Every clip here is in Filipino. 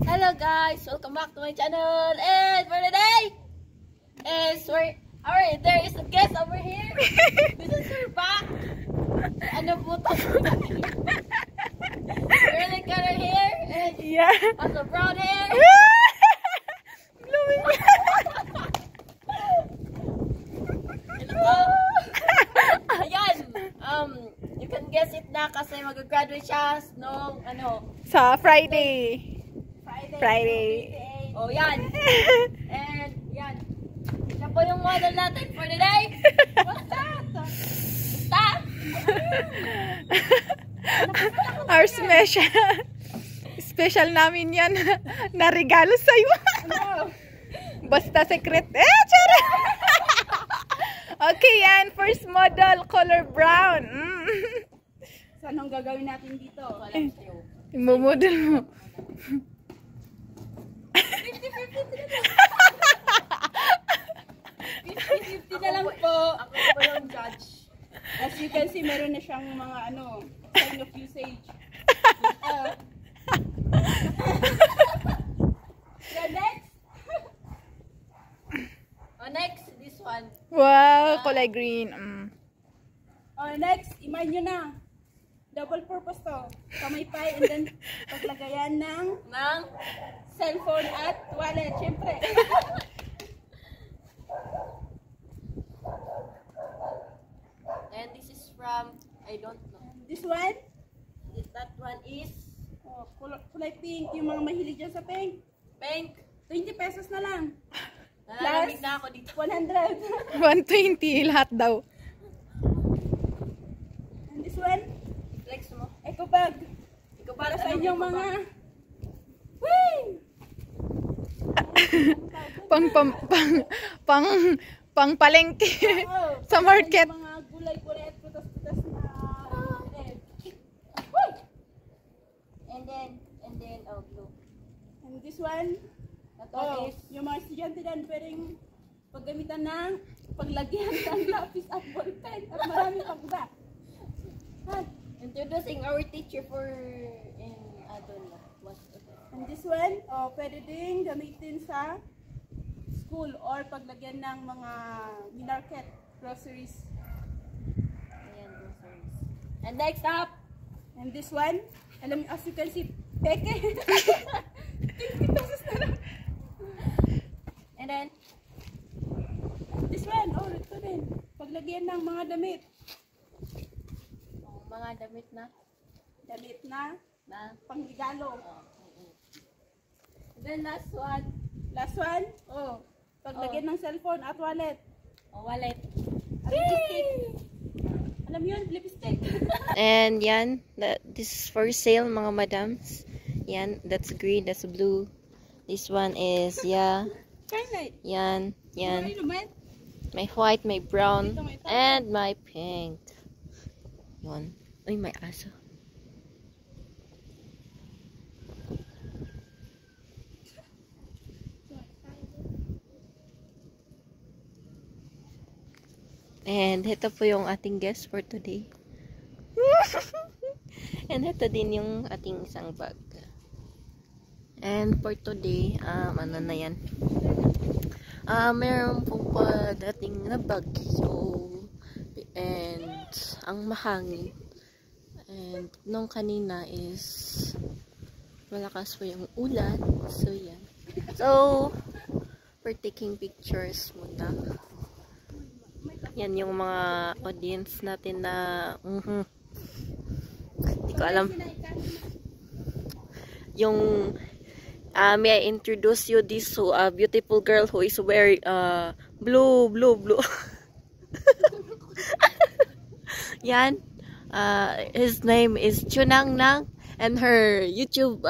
Hello guys, welcome back to my channel. And for today is there is a guest over here. This is her back. Ano butas really got her hair and has a brown hair. Ayan, you can guess it na kasi mag-graduate siya nung sa Friday. Oh, yan. And yan. Siya po yung model natin for today. What's that? Our special namin yan na regalo sa'yo. Basta secret. Chara! Okay, yan. First model, color brown. So, anong gagawin natin dito? Imomodel mo. 50-50 na lang po. Ako po yung judge. As you can see, meron na siyang mga sign of usage. Next. Next, this one. Wow, kulay green. Next, imagine nyo na. Double purpose to. Kamaypay and then paglagayan ng cellphone at wallet, syempre. And this is from, I don't know. This one? That one is Kulay pink. Yung mga mahilig dyan sa pink. pink. 20 pesos na lang. Nalalamig na ako dito. 100. 120 lahat daw. And this one? Flex mo. Eco bag. Ikaw Para sa anong inyong ikaw mga... ba? Whee! pang palengke sa market. Yung mga gulay-gulay at putas-putas na... And then, blue. And this one? That one is, Yung mga estudyante din pwedeng paggamitan ng paglagyan ng lapis at ballpen at marami pang iba. introducing our teacher for I don't know what's it. And this one, pwede din gamitin sa school or paglagyan ng mga minarket, groceries. Ayan, groceries. And next up, And this one, as you can see, peke. 50 pesos na lang. and then This one, ito din. Paglagyan ng mga damit. mga damit na Damit na pangregalo. and then last one, Last one, paglagyan ng cellphone at wallet. wallet. At lipstick. Alam yun, lipstick. And yan, this is for sale mga madams. Yan, that's green, that's blue. This one is, Skylight. yan. Ano naman? May white, may brown, and my pink. Yun. Uy, may aso. And ito po yung ating guest for today. And ito din yung ating isang bag. And for today, ano na yan? Meron po pa dating na bagyo. And ang mahangin. And nung kanina is malakas po yung ulan. So yan. So, we're taking pictures muna. Yan yung mga audience natin na hindi ko alam. Yung may I introduce you this beautiful girl who is wearing blue. Yan. His name is Chunang Nang and her YouTube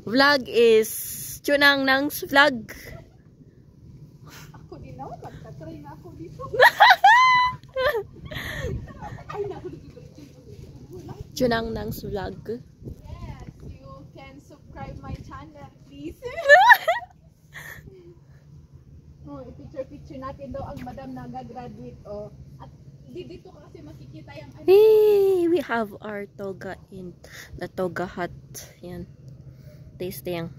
vlog is Chunang Nang's vlog. Ako din naman, magtatry na ako dito. Chunang Nang's vlog. Yes, you can subscribe my channel, please. I-picture natin daw ang madam na gagraduate. At dito kasi makikita yung Hey, we have our toga in the toga hut. Yan. testing.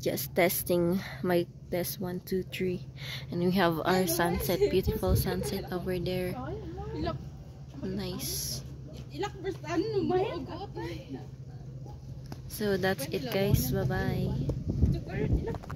Just testing. Mic test 1, 2, 3. And we have our sunset. Beautiful sunset over there. Nice. So that's it guys. Bye bye.